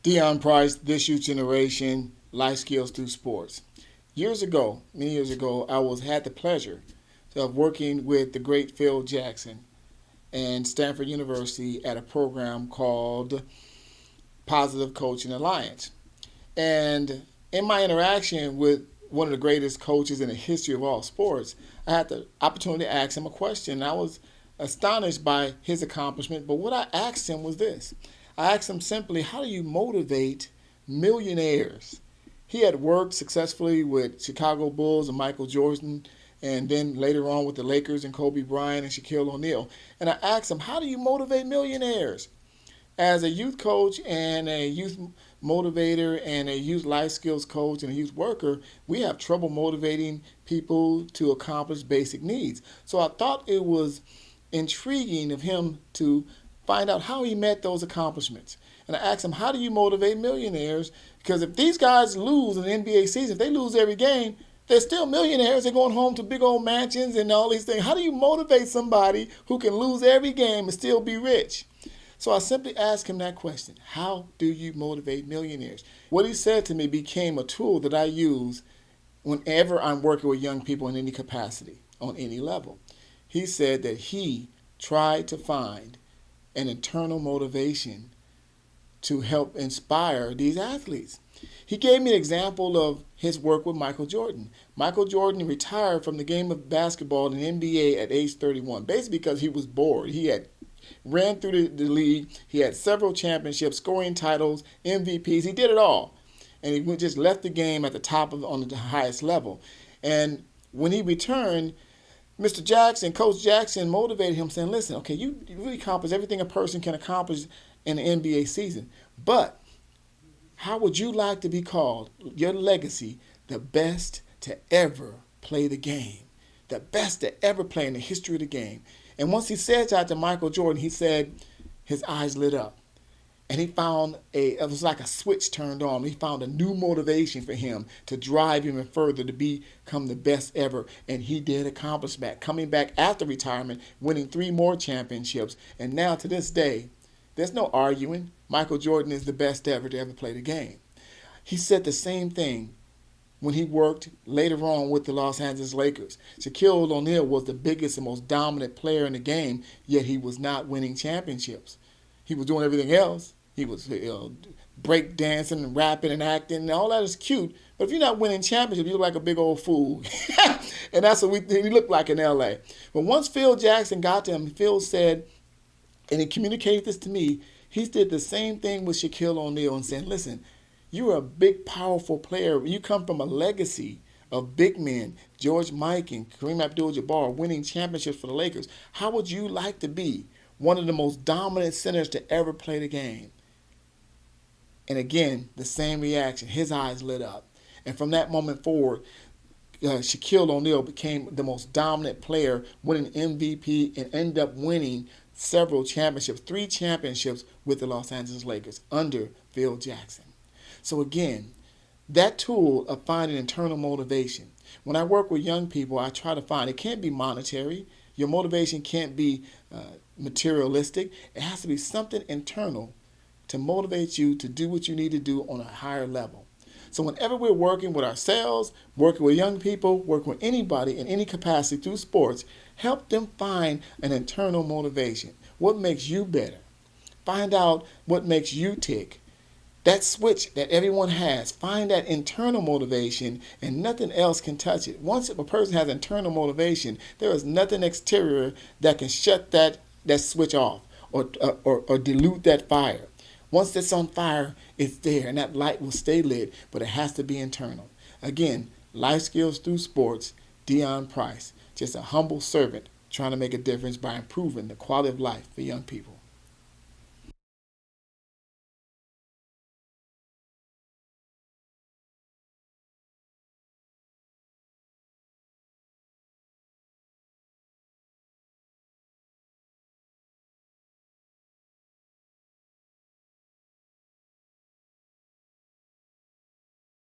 Deon Price, This Youth Generation, Life Skills Through Sports. Years ago, many years ago, had the pleasure of working with the great Phil Jackson and Stanford University at a program called Positive Coaching Alliance. And in my interaction with one of the greatest coaches in the history of all sports, I had the opportunity to ask him a question. I was astonished by his accomplishment, but what I asked him was this. I asked him simply, how do you motivate millionaires? He had worked successfully with Chicago Bulls and Michael Jordan, and then later on with the Lakers and Kobe Bryant and Shaquille O'Neal. And I asked him, how do you motivate millionaires? As a youth coach and a youth motivator and a youth life skills coach and a youth worker, we have trouble motivating people to accomplish basic needs. So I thought it was intriguing of him to find out how he met those accomplishments. And I asked him, how do you motivate millionaires? Because if these guys lose in the NBA season, if they lose every game, they're still millionaires. They're going home to big old mansions and all these things. How do you motivate somebody who can lose every game and still be rich? So I simply asked him that question. How do you motivate millionaires? What he said to me became a tool that I use whenever I'm working with young people in any capacity, on any level. He said that he tried to find an internal motivation to help inspire these athletes. He gave me an example of his work with Michael Jordan. Michael Jordan retired from the game of basketball in the NBA at age 31, basically because he was bored. He had ran through the league. He had several championships, scoring titles, MVPs. He did it all. And he just left the game at the top of on the highest level. And when he returned, Mr. Jackson, Coach Jackson motivated him saying, listen, okay, you really accomplished everything a person can accomplish in an NBA season. But how would you like to be called, your legacy, the best to ever play the game? The best to ever play in the history of the game. And once he said that to Michael Jordan, he said his eyes lit up. And he found it was like a switch turned on. He found a new motivation for him to drive even further to become the best ever. And he did accomplish that, coming back after retirement, winning 3 more championships. And now to this day, there's no arguing. Michael Jordan is the best ever to ever play the game. He said the same thing when he worked later on with the Los Angeles Lakers. Shaquille O'Neal was the biggest and most dominant player in the game, yet he was not winning championships. He was doing everything else. He was break dancing and rapping and acting, and all that is cute. But if you're not winning championships, you look like a big old fool. And that's what he looked like in L.A. But once Phil Jackson got to him, Phil said, and he communicated this to me, he did the same thing with Shaquille O'Neal and said, listen, you're a big, powerful player. You come from a legacy of big men, George Mike and Kareem Abdul-Jabbar, winning championships for the Lakers. How would you like to be one of the most dominant centers to ever play the game? And again, the same reaction. His eyes lit up. And from that moment forward, Shaquille O'Neal became the most dominant player, winning MVP and ended up winning several championships, 3 championships with the Los Angeles Lakers under Phil Jackson. So again, that tool of finding internal motivation. When I work with young people, I try to find, it can't be monetary. Your motivation can't be materialistic. It has to be something internal to motivate you to do what you need to do on a higher level. So whenever we're working with ourselves, working with young people, working with anybody in any capacity through sports, help them find an internal motivation. What makes you better? Find out what makes you tick. That switch that everyone has, find that internal motivation, and nothing else can touch it. Once a person has internal motivation, there is nothing exterior that can shut that switch off or dilute that fire. Once it's on fire, it's there, and that light will stay lit, but it has to be internal. Again, life skills through sports, Deon Price, just a humble servant trying to make a difference by improving the quality of life for young people.